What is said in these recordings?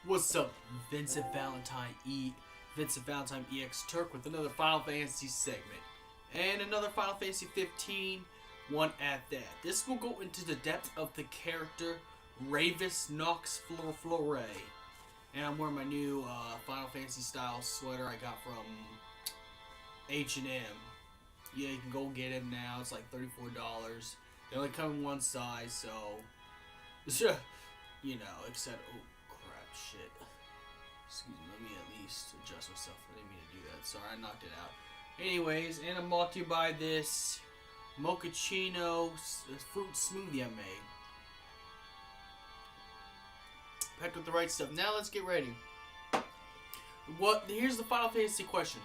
What's up, Vincent Valentine EX Turk with another Final Fantasy segment. And another Final Fantasy 15 one at that. This will go into the depth of the character Ravus Nox Fluret. And I'm wearing my new Final Fantasy style sweater I got from H&M. Yeah, you can go get him now. It's like $34. They only come in one size, so you know, except shit. Excuse me, let me at least adjust myself. I didn't mean to do that. Sorry, I knocked it out. Anyways, and I'm brought to you by this mochaccino fruit smoothie I made. Packed with the right stuff. Now let's get ready. Here's the Final Fantasy question.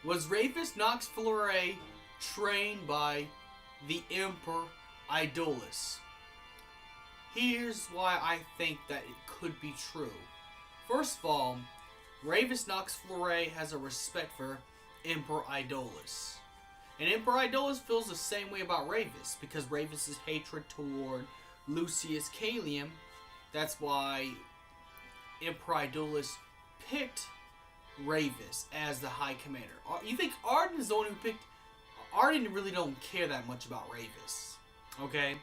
Was Ravus Nox Fluret trained by the Emperor Iedolus? Here's why I think that it could be true. First of all, Ravus Nox Fluret has a respect for Emperor Iedolus. And Emperor Iedolus feels the same way about Ravus, because Ravus' hatred toward Lucius Caelum. That's why Emperor Iedolus picked Ravus as the High Commander. You think Arden is the one who picked... Arden really don't care that much about Ravus. Okay?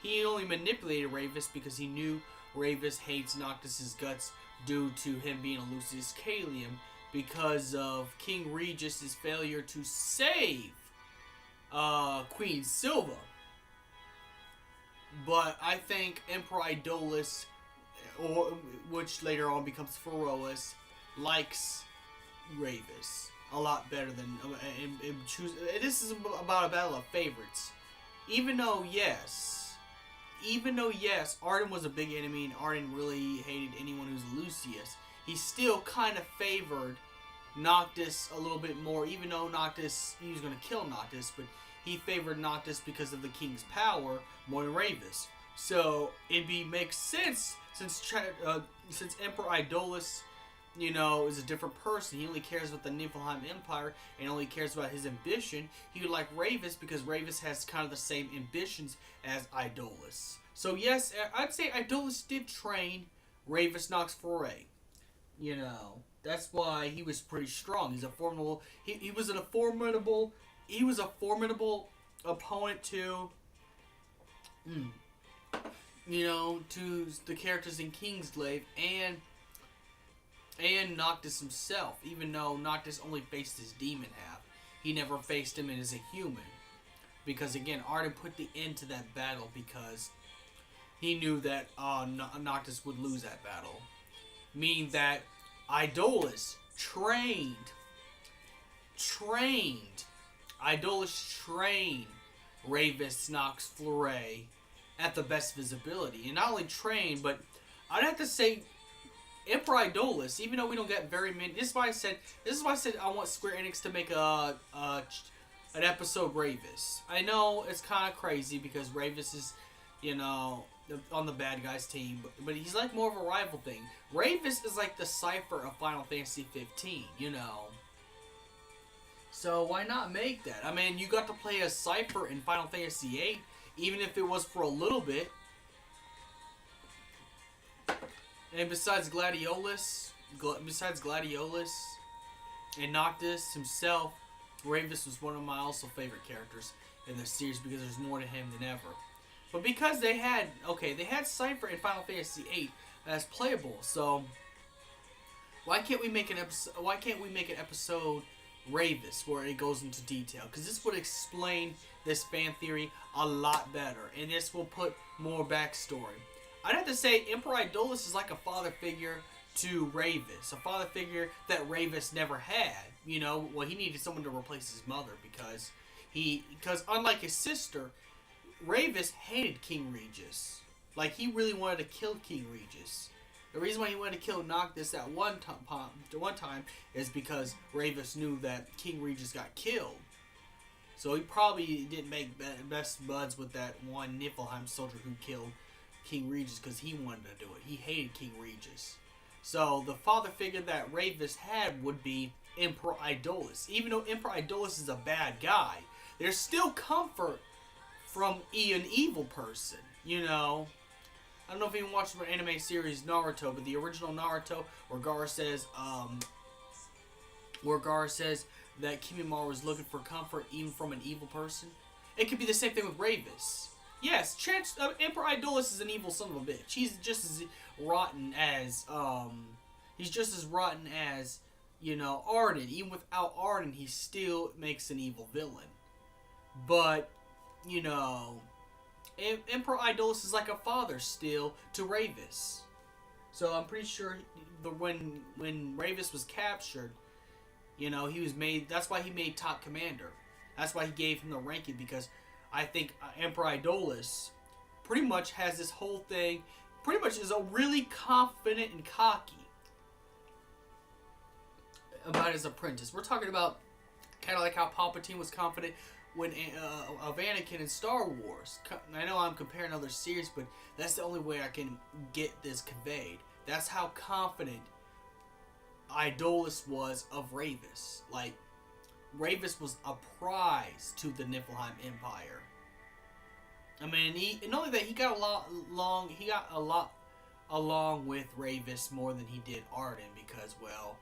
He only manipulated Ravus because he knew Ravus hates Noctis' guts due to him being a Lucius Caelum because of King Regis' failure to save Queen Silva. But I think Emperor Iedolus, which later on becomes Pharoas, likes Ravus a lot better than... This is about a battle of favorites. Even though, yes, Arden was a big enemy and Arden really hated anyone who's Lucius, he still kind of favored Noctis a little bit more, even though Noctis, he was going to kill Noctis, but he favored Noctis because of the king's power more than Ravus. So, makes sense, since Emperor Iedolus, you know, is a different person. He only cares about the Niflheim Empire and only cares about his ambition. He would like Ravus because Ravus has kind of the same ambitions as Iedolus. So yes, I'd say Iedolus did train Ravus Nox Fluret. You know, that's why he was pretty strong. He's a formidable. He was a formidable opponent to, you know, to the characters in Kingsglaive and Noctis himself, even though Noctis only faced his demon half. He never faced him as a human. Because again, Arden put the end to that battle because he knew that Noctis would lose that battle. Meaning that Iedolus trained Ravus Nox Fluret at the best of his ability. And not only trained, but I'd have to say Emperor Iedolus, even though we don't get very many, this is why I said I want Square Enix to make an episode Ravus. I know it's kind of crazy because Ravus is, you know, on the bad guys team, but he's like more of a rival thing. Ravus is like the Cypher of Final Fantasy 15, you know. So why not make that? I mean, you got to play as Cypher in Final Fantasy 8, even if it was for a little bit. And besides Gladiolus and Noctis himself, Ravus was one of my also favorite characters in the series because there's more to him than ever. But because they had Cypher in Final Fantasy VIII as playable, so why can't we make an episode Ravus where it goes into detail? Because this would explain this fan theory a lot better, and this will put more backstory. I'd have to say Emperor Iedolus is like a father figure to Ravus. A father figure that Ravus never had. You know, well, he needed someone to replace his mother because unlike his sister, Ravus hated King Regis. Like, he really wanted to kill King Regis. The reason why he wanted to kill Noctis at one time is because Ravus knew that King Regis got killed. So he probably didn't make best buds with that one Niflheim soldier who killed King Regis because he wanted to do it. He hated King Regis. So the father figure that Ravus had would be Emperor Iedolus. Even though Emperor Iedolus is a bad guy, there's still comfort from an evil person. You know, I don't know if you even watched the anime series Naruto, but the original Naruto, where Gaara says that Kimimaro was looking for comfort even from an evil person. It could be the same thing with Ravus. Yes, Emperor Iedolus is an evil son of a bitch. He's just as rotten as you know, Arden. Even without Arden, he still makes an evil villain. But, you know, Emperor Iedolus is like a father still to Ravus. So I'm pretty sure when Ravus was captured, you know, he was made. That's why he made top commander. That's why he gave him the ranking, because I think Emperor Iedolus pretty much has this whole thing. Pretty much is a really confident and cocky about his apprentice. We're talking about kind of like how Palpatine was confident when of Anakin in Star Wars. I know I'm comparing other series, but that's the only way I can get this conveyed. That's how confident Iedolus was of Ravus. Like, Ravus was a prize to the Niflheim Empire. I mean, not only that, he got a lot along with Ravus more than he did Arden, because, well,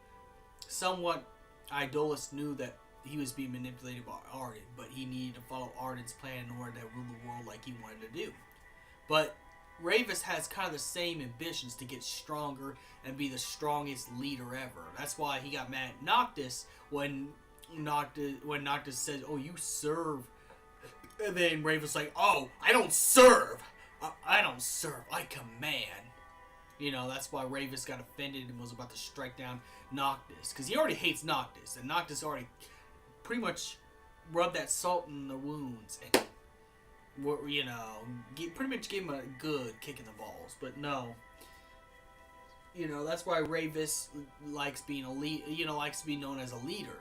somewhat Iedolus knew that he was being manipulated by Arden, but he needed to follow Arden's plan in order to rule the world like he wanted to do. But Ravus has kind of the same ambitions to get stronger and be the strongest leader ever. That's why he got mad at Noctis when Noctis said, "Oh, you serve," and then Ravus like, "Oh, I don't serve. I don't serve. I command." You know, that's why Ravus got offended and was about to strike down Noctis, because he already hates Noctis, and Noctis already pretty much rubbed that salt in the wounds and, you know, pretty much gave him a good kick in the balls. But no, you know, that's why Ravus likes being likes to be known as a leader,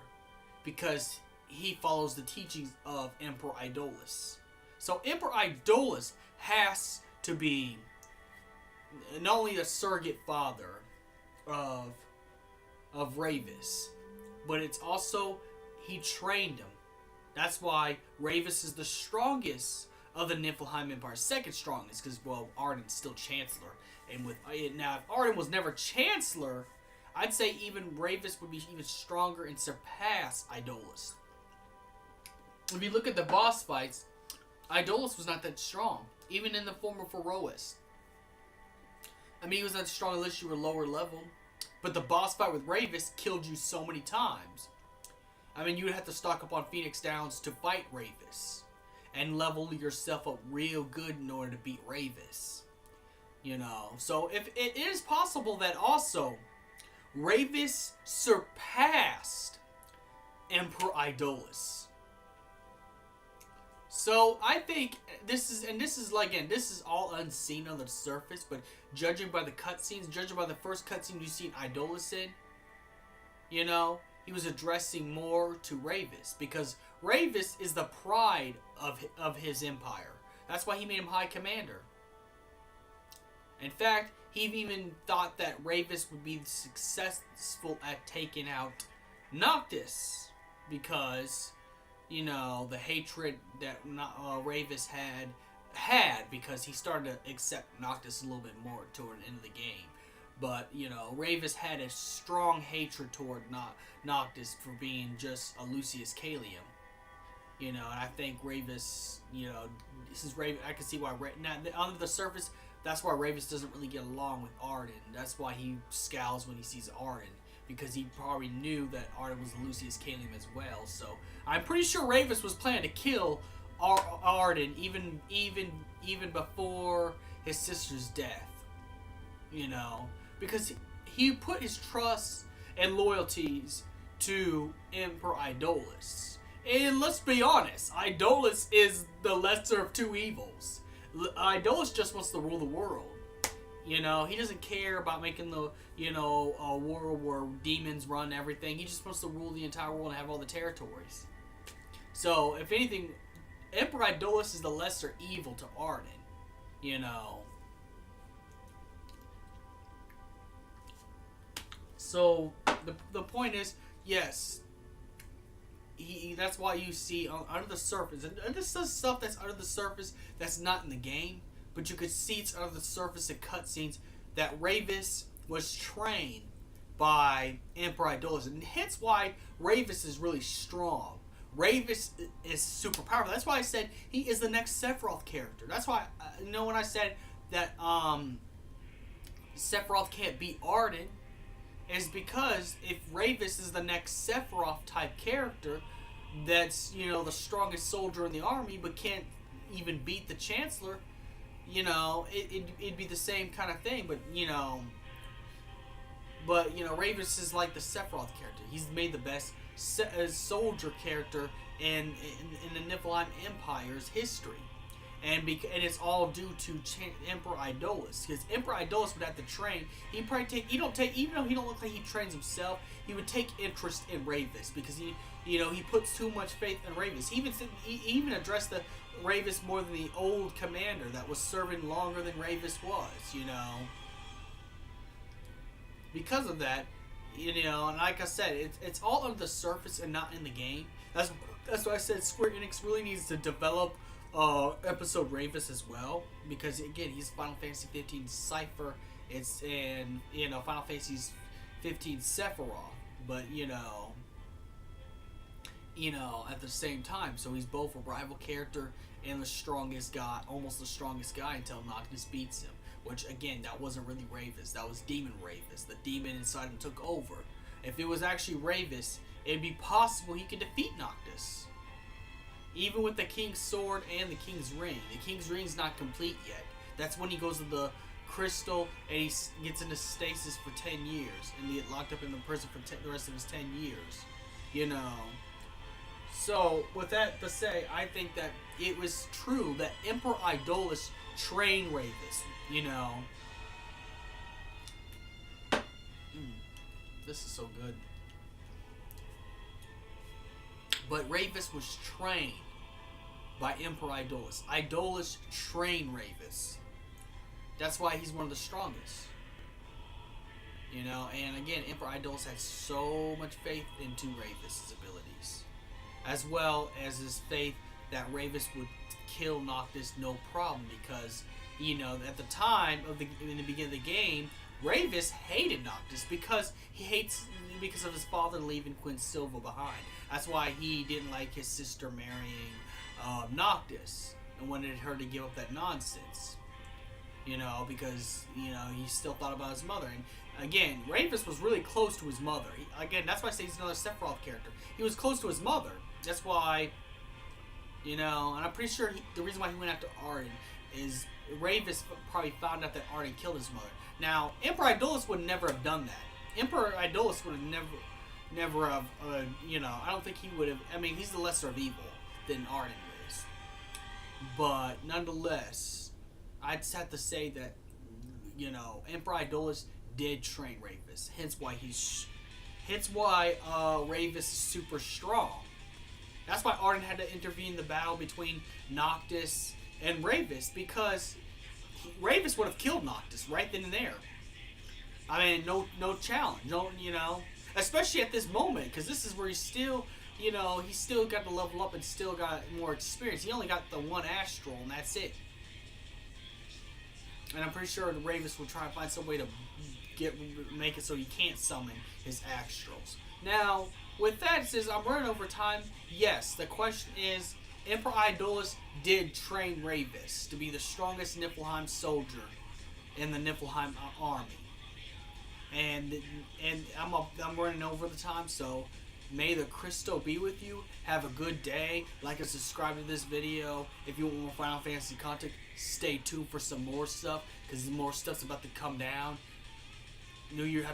because he follows the teachings of Emperor Iedolus. So Emperor Iedolus has to be not only the surrogate father of Ravus, but it's also he trained him. That's why Ravus is the strongest of the Niflheim Empire, second strongest, because, well, Arden's still Chancellor. And with now, if Arden was never Chancellor, I'd say even Ravus would be even stronger and surpass Iedolus. If you look at the boss fights, Iedolus was not that strong, even in the form of Ravus. I mean, he was not strong unless you were lower level. But the boss fight with Ravus killed you so many times. I mean, you would have to stock up on Phoenix Downs to fight Ravus, and level yourself up real good in order to beat Ravus. You know, so if it is possible that also Ravus surpassed Emperor Iedolus. So I think this is all unseen on the surface, but judging by the cutscenes, judging by the first cutscene you see Iedolus in, you know, he was addressing more to Ravus, because Ravus is the pride of his empire. That's why he made him High Commander. In fact, he even thought that Ravus would be successful at taking out Noctis, because, you know, the hatred that Ravus had because he started to accept Noctis a little bit more toward the end of the game. But, you know, Ravus had a strong hatred toward Noctis for being just a Lucius Caelum. You know, and I think Ravus, you know, since Ravus, I can see why, now, under the surface, that's why Ravus doesn't really get along with Arden. That's why he scowls when he sees Arden, because he probably knew that Arden was Lucius Caelum as well. So I'm pretty sure Ravus was planning to kill Arden even before his sister's death. You know, because he put his trust and loyalties to Emperor Iedolus. And let's be honest, Iedolus is the lesser of two evils. Iedolus just wants to rule the world. You know, he doesn't care about making the, you know, a world where demons run everything. He just wants to rule the entire world and have all the territories. So, if anything, Emperor Iedolus is the lesser evil to Arden. You know. So, the point is, yes, that's why you see under the surface, and this is stuff that's under the surface that's not in the game, but you could see it's under the surface in cutscenes that Ravus was trained by Emperor Iedolus, and hence why Ravus is really strong. Ravus is super powerful. That's why I said he is the next Sephiroth character. That's why, when I said that Sephiroth can't beat Ardyn, is because if Ravus is the next Sephiroth type character, that's, the strongest soldier in the army, but can't even beat the Chancellor, it'd be the same kind of thing. But Ravus is like the Sephiroth character. He's made the best soldier character in the Niflheim Empire's history. And it's all due to Emperor Iedolus, because Emperor Iedolus would have to train. He'd probably even though he don't look like he trains himself, he would take interest in Ravus because he puts too much faith in Ravus. He even addressed the Ravus more than the old commander that was serving longer than Ravus was. Because of that, and like I said, it's all under the surface and not in the game. That's why I said Square Enix really needs to develop episode Ravus as well, because again, he's Final Fantasy 15 Cypher. It's in Final Fantasy 15 Sephiroth, but at the same time, so he's both a rival character and the strongest guy, almost the strongest guy until Noctis beats him. Which again, that wasn't really Ravus. That was Demon Ravus. The demon inside him took over. If it was actually Ravus, it'd be possible he could defeat Noctis. Even with the King's Sword and the King's Ring. The King's Ring's not complete yet. That's when he goes to the crystal and he gets into stasis for 10 years. And he get locked up in the prison for the rest of his 10 years. So, with that to say, I think that it was true that Emperor Iedolus trained Ravus. This is so good. But Ravus was trained by Emperor Iedolus. Iedolus trained Ravus. That's why he's one of the strongest. And again, Emperor Iedolus had so much faith into Ravus' abilities, as well as his faith that Ravus would kill Noctis no problem, because at the time in the beginning of the game, Ravus hated Noctis because because of his father leaving Quinsilva behind. That's why he didn't like his sister marrying Noctis and wanted her to give up that nonsense. Because he still thought about his mother. And again, Ravus was really close to his mother. That's why I say he's another Sephiroth character. He was close to his mother. That's why, and I'm pretty sure the reason why he went after Ardyn is Ravus probably found out that Ardyn killed his mother. Now, Emperor Iedolus would never have done that. Emperor Iedolus would have never have, I don't think he would have. I mean, he's the lesser of evil than Ardyn is. But nonetheless, I just have to say that, Emperor Iedolus did train Ravus. Hence why Ravus is super strong. That's why Ardyn had to intervene in the battle between Noctis and Ravus, because Ravus would have killed Noctis right then and there. I mean, no challenge, especially at this moment, because this is where he's still, he's still got to level up and still got more experience. He only got the one astral, and that's it. And I'm pretty sure the Ravus will try and find some way to make it so he can't summon his astrals. Now, with that, since I'm running over time, yes, the question is, Emperor Iedolus did train Ravus to be the strongest Niflheim soldier in the Niflheim army. And I'm running over the time, so may the crystal be with you. Have a good day. Like and subscribe to this video. If you want more Final Fantasy content, stay tuned for some more stuff, because more stuff's about to come down. New Year.